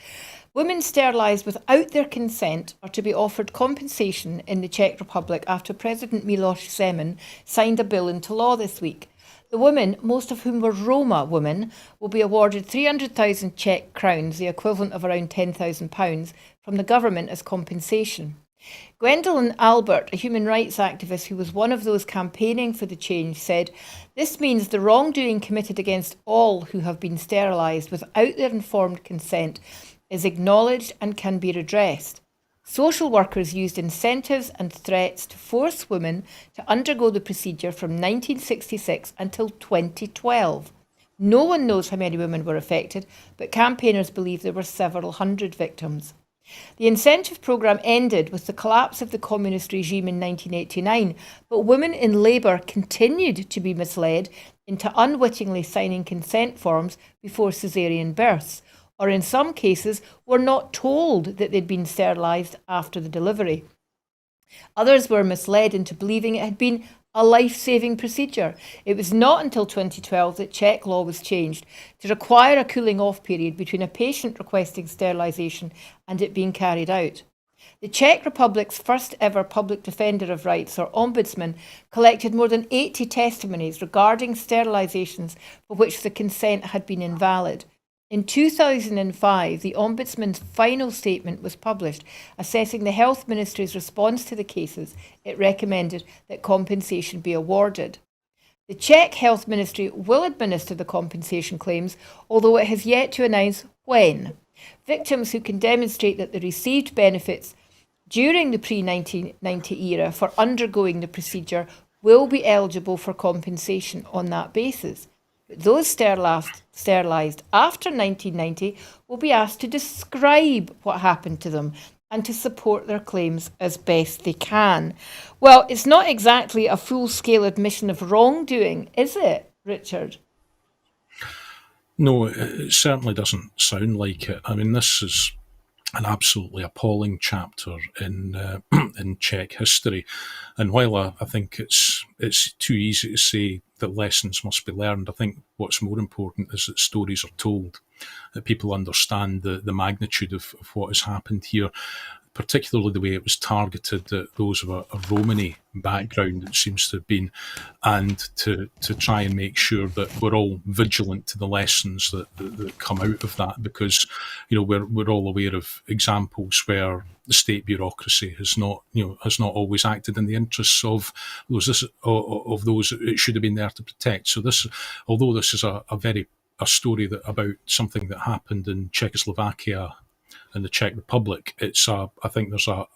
Women sterilised without their consent are to be offered compensation in the Czech Republic after President Miloš Zeman signed a bill into law this week. The women, most of whom were Roma women, will be awarded 300,000 Czech crowns, the equivalent of around £10,000, from the government as compensation. Gwendolyn Albert, a human rights activist who was one of those campaigning for the change, said, "This means the wrongdoing committed against all who have been sterilised without their informed consent is acknowledged and can be redressed. Social workers used incentives and threats to force women to undergo the procedure from 1966 until 2012. No one knows how many women were affected, but campaigners believe there were several hundred victims. The incentive programme ended with the collapse of the communist regime in 1989, but women in labour continued to be misled into unwittingly signing consent forms before caesarean births, or in some cases were not told that they'd been sterilised after the delivery. Others were misled into believing it had been a life-saving procedure. It was not until 2012 that Czech law was changed to require a cooling-off period between a patient requesting sterilisation and it being carried out. The Czech Republic's first ever public defender of rights, or ombudsman, collected more than 80 testimonies regarding sterilisations for which the consent had been invalid. In 2005, the Ombudsman's final statement was published, assessing the Health Ministry's response to the cases. It recommended that compensation be awarded. The Czech Health Ministry will administer the compensation claims, although it has yet to announce when. Victims who can demonstrate that they received benefits during the pre-1990 era for undergoing the procedure will be eligible for compensation on that basis. Those sterilised after 1990 will be asked to describe what happened to them and to support their claims as best they can. Well, it's not exactly a full-scale admission of wrongdoing, is it, Richard? No, it certainly doesn't sound like it. I mean, this is an absolutely appalling chapter in in Czech history, and while I think it's too easy to say that lessons must be learned, I think what's more important is that stories are told, that people understand the magnitude of what has happened here, particularly the way it was targeted at those of a Romani background, it seems to have been, and to try and make sure that we're all vigilant to the lessons that come out of that, because we're all aware of examples where the state bureaucracy has not always acted in the interests of those it should have been there to protect. So although this is a story about something that happened in Czechoslovakia and the Czech Republic, I think there's a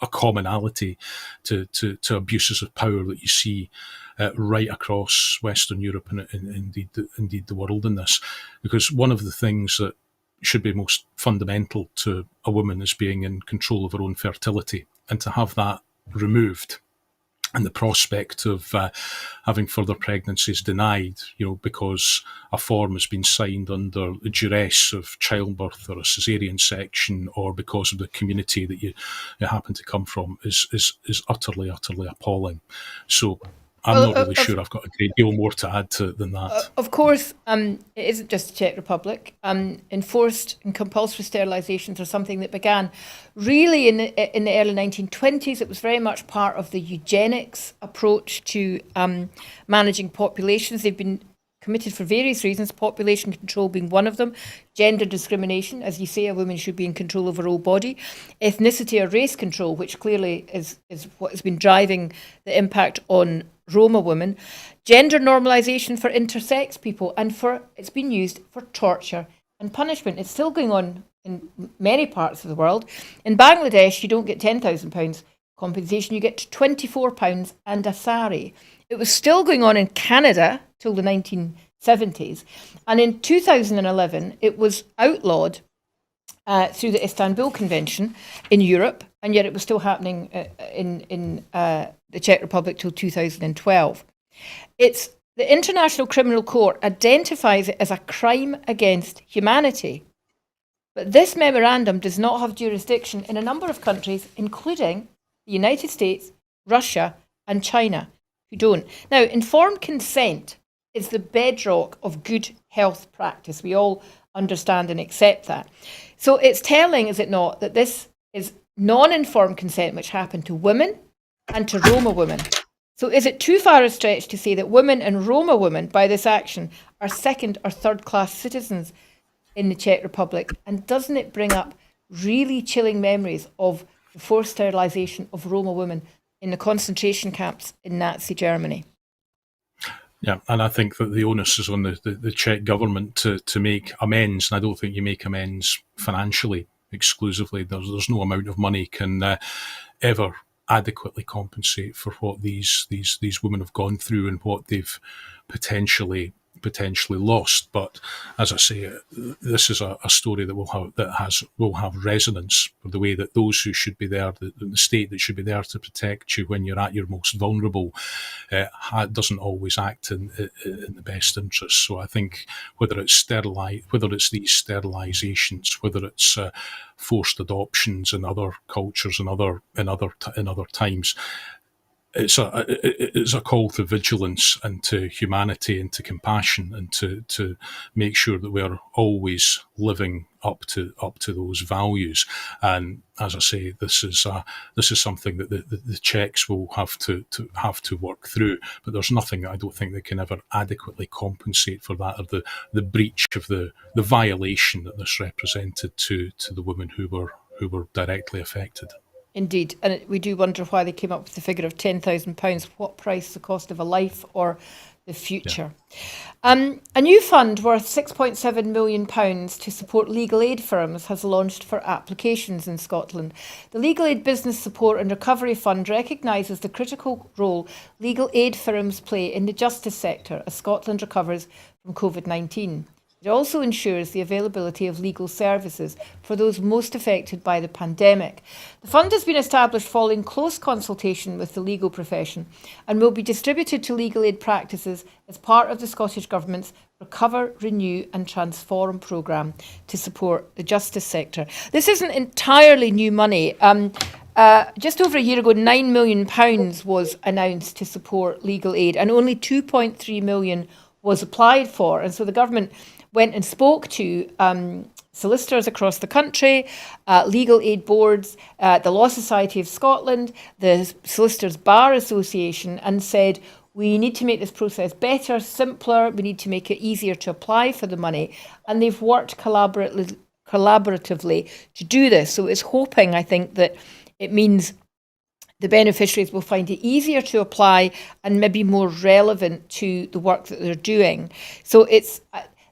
a commonality to abuses of power that you see right across Western Europe and indeed the world in this. Because one of the things that should be most fundamental to a woman is being in control of her own fertility, and to have that removed and the prospect of having further pregnancies denied, because a form has been signed under the duress of childbirth or a caesarean section, or because of the community that you happen to come from, is utterly appalling. So I'm not really sure I've got a great deal more to add to than that. Of course, it isn't just the Czech Republic. Enforced and compulsory sterilisations are something that began really in the early 1920s. It was very much part of the eugenics approach to managing populations. They've been committed for various reasons, population control being one of them, gender discrimination, as you say, a woman should be in control of her own body, ethnicity or race control, which clearly is what has been driving the impact on Roma women, gender normalisation for intersex people, and it's been used for torture and punishment. It's still going on in many parts of the world. In Bangladesh, you don't get £10,000 compensation, you get £24 and a sari. It was still going on in Canada till the 1970s. And in 2011, it was outlawed through the Istanbul Convention in Europe, and yet it was still happening in the Czech Republic till 2012. The International Criminal Court identifies it as a crime against humanity. But this memorandum does not have jurisdiction in a number of countries, including the United States, Russia, and China, who don't. Now, informed consent is the bedrock of good health practice. We all understand and accept that. So it's telling, is it not, that this is non-informed consent which happened to women and to Roma women. So is it too far a stretch to say that women and Roma women, by this action, are second or third class citizens in the Czech Republic? And doesn't it bring up really chilling memories of the forced sterilisation of Roma women in the concentration camps in Nazi Germany? Yeah, and I think that the onus is on the Czech government to make amends, and I don't think you make amends financially exclusively. There's no amount of money can ever adequately compensate for what these women have gone through and what they've potentially lost. But as I say, this is a story that will have resonance for the way that those who should be there, the state that should be there to protect you when you're at your most vulnerable, doesn't always act in the best interest. So I think whether it's these sterilizations, whether it's forced adoptions in other cultures and other times, it's a call to vigilance and to humanity and to compassion and to make sure that we are always living up to those values. And as I say, this is something that the Czechs will have to work through. But there's nothing, I don't think, that can ever adequately compensate for that, or the breach of the violation that this represented to the women who were directly affected. Indeed, and we do wonder why they came up with the figure of £10,000. What price? The cost of a life or the future? Yeah. A new fund worth £6.7 million to support legal aid firms has launched for applications in Scotland. The Legal Aid Business Support and Recovery Fund recognises the critical role legal aid firms play in the justice sector as Scotland recovers from COVID-19. It also ensures the availability of legal services for those most affected by the pandemic. The fund has been established following close consultation with the legal profession and will be distributed to legal aid practices as part of the Scottish Government's Recover, Renew and Transform programme to support the justice sector. This isn't entirely new money. Just over a year ago, £9 million was announced to support legal aid, and only £2.3 million was applied for. And so the government went and spoke to solicitors across the country, legal aid boards, the Law Society of Scotland, the Solicitors Bar Association, and said, we need to make this process better, simpler, we need to make it easier to apply for the money. And they've worked collaboratively to do this. So it's hoping, I think, that it means the beneficiaries will find it easier to apply and maybe more relevant to the work that they're doing. So it's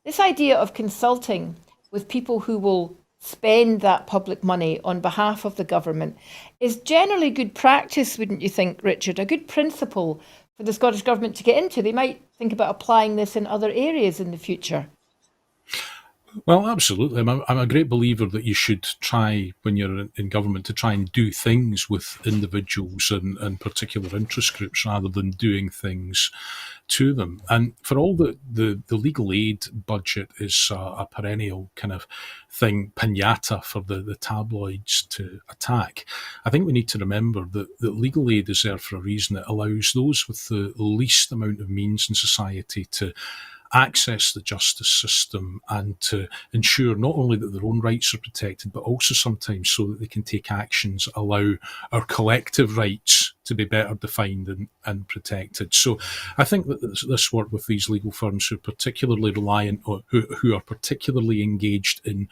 this idea of consulting with people who will spend that public money on behalf of the government is generally good practice, wouldn't you think, Richard? A good principle for the Scottish Government to get into. They might think about applying this in other areas in the future. Well, absolutely. I'm a great believer that you should try, when you're in government, to try and do things with individuals and particular interest groups rather than doing things to them. And for all the legal aid budget is a perennial kind of thing, pinata for the tabloids to attack, I think we need to remember that legal aid is there for a reason. It allows those with the least amount of means in society to access the justice system and to ensure not only that their own rights are protected, but also sometimes so that they can take actions, allow our collective rights to be better defined and protected. So I think that this work with these legal firms who are particularly reliant or who are particularly engaged in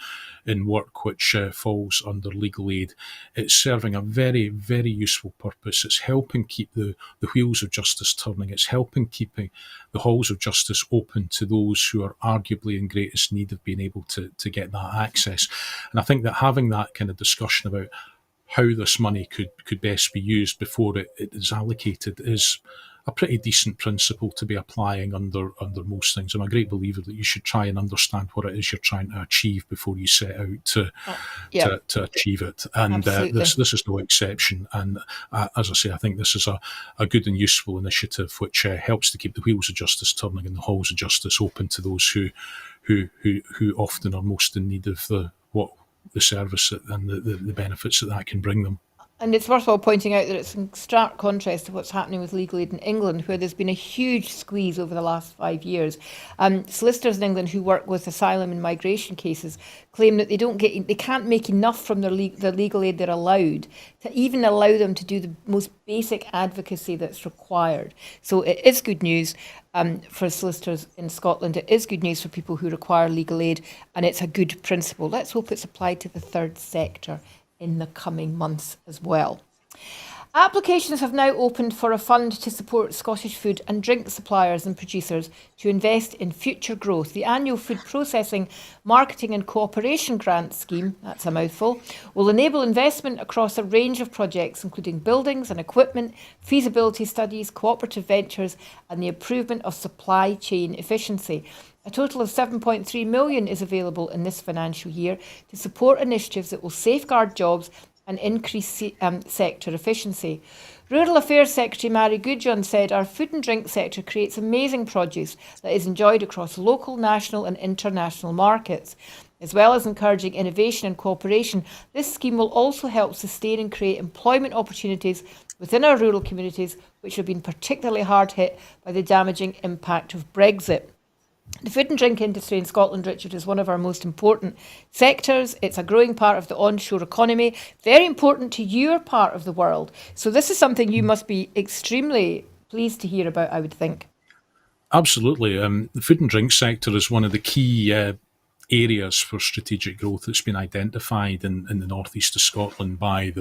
work which falls under legal aid, it's serving a very, very useful purpose. It's helping keep the wheels of justice turning. It's helping keeping the halls of justice open to those who are arguably in greatest need of being able to get that access. And I think that having that kind of discussion about how this money could best be used before it is allocated is a pretty decent principle to be applying under most things. I'm a great believer that you should try and understand what it is you're trying to achieve before you set out to achieve it. And this is no exception. And as I say, I think this is a good and useful initiative which helps to keep the wheels of justice turning and the halls of justice open to those who often are most in need of the service and the benefits that can bring them. And it's worthwhile pointing out that it's in stark contrast to what's happening with legal aid in England, where there's been a huge squeeze over the last 5 years. Solicitors in England who work with asylum and migration cases claim that they can't make enough from the legal aid they're allowed to even allow them to do the most basic advocacy that's required. So it is good news for solicitors in Scotland. It is good news for people who require legal aid, and it's a good principle. Let's hope it's applied to the third sector in the coming months as well. Applications have now opened for a fund to support Scottish food and drink suppliers and producers to invest in future growth. The annual Food Processing, Marketing and Cooperation Grant Scheme, that's a mouthful, will enable investment across a range of projects, including buildings and equipment, feasibility studies, cooperative ventures, and the improvement of supply chain efficiency. A total of £7.3 million is available in this financial year to support initiatives that will safeguard jobs and increase sector efficiency. Rural Affairs Secretary Mary Goodjohn said, "Our food and drink sector creates amazing produce that is enjoyed across local, national and international markets. As well as encouraging innovation and cooperation, this scheme will also help sustain and create employment opportunities within our rural communities, which have been particularly hard hit by the damaging impact of Brexit." The food and drink industry in Scotland, Richard, is one of our most important sectors. It's a growing part of the onshore economy, very important to your part of the world. So this is something you must be extremely pleased to hear about, I would think. Absolutely. The food and drink sector is one of the key areas for strategic growth that's been identified in the northeast of Scotland by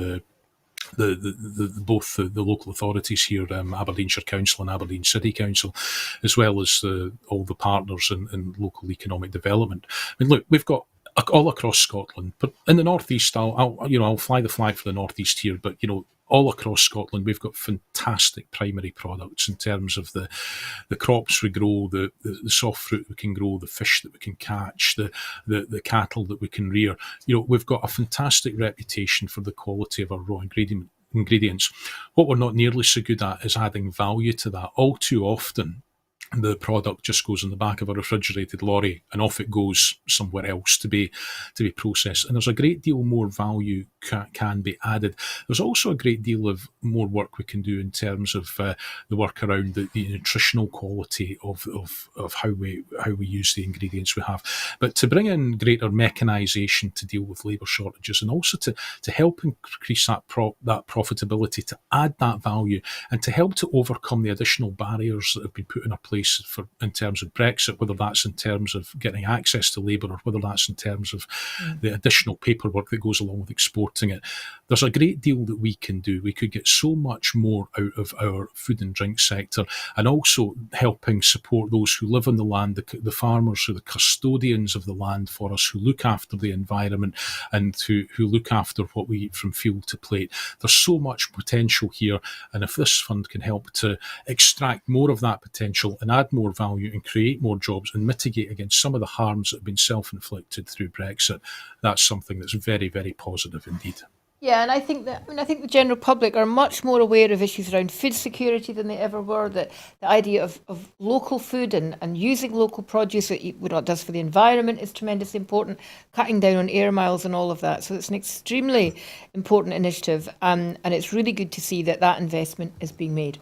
both the local authorities here, Aberdeenshire Council and Aberdeen City Council, as well as all the partners in local economic development. I mean, look, we've got all across Scotland, but in the northeast, I'll fly the flag for the northeast here, but all across Scotland, we've got fantastic primary products in terms of the crops we grow, the soft fruit we can grow, the fish that we can catch, the cattle that we can rear. We've got a fantastic reputation for the quality of our raw ingredients. What we're not nearly so good at is adding value to that. All too often, the product just goes in the back of a refrigerated lorry and off it goes somewhere else to be processed. And there's a great deal more value can be added. There's also a great deal of more work we can do in terms of the work around the nutritional quality of how we use the ingredients we have. But to bring in greater mechanisation to deal with labour shortages, and also to help increase that profitability, to add that value, and to help to overcome the additional barriers that have been put in our place in terms of Brexit, whether that's in terms of getting access to labour or whether that's in terms of the additional paperwork that goes along with exporting it. there's a great deal that we can do. We could get so much more out of our food and drink sector, and also helping support those who live on the land, the farmers who are the custodians of the land for us, who look after the environment and who look after what we eat from field to plate. There's so much potential here, and if this fund can help to extract more of that potential and add more value and create more jobs and mitigate against some of the harms that have been self-inflicted through Brexit, that's something that's very, very positive indeed. Yeah, and I think the general public are much more aware of issues around food security than they ever were. That the idea of local food and using local produce, what it does for the environment, is tremendously important. Cutting down on air miles and all of that. So it's an extremely important initiative, and it's really good to see that investment is being made.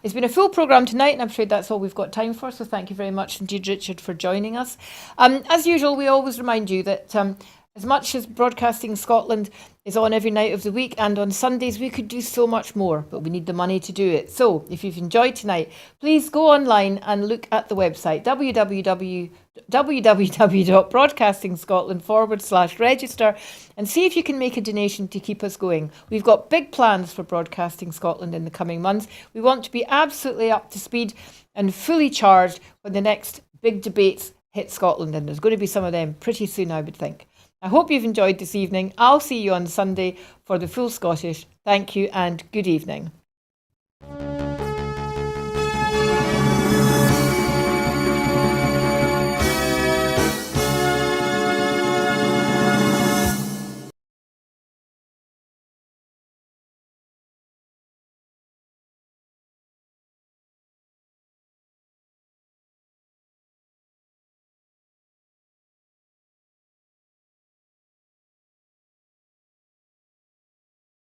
It's been a full programme tonight, and I'm afraid that's all we've got time for, so thank you very much indeed, Richard, for joining us. As usual, we always remind you that as much as Broadcasting Scotland is on every night of the week and on Sundays, we could do so much more, but we need the money to do it. So if you've enjoyed tonight, please go online and look at the website, www.broadcastingscotland.com/register, and see if you can make a donation to keep us going. We've got big plans for Broadcasting Scotland in the coming months. We want to be absolutely up to speed and fully charged when the next big debates hit Scotland, and there's going to be some of them pretty soon, I would think. I hope you've enjoyed this evening. I'll see you on Sunday for the full Scottish. Thank you and good evening.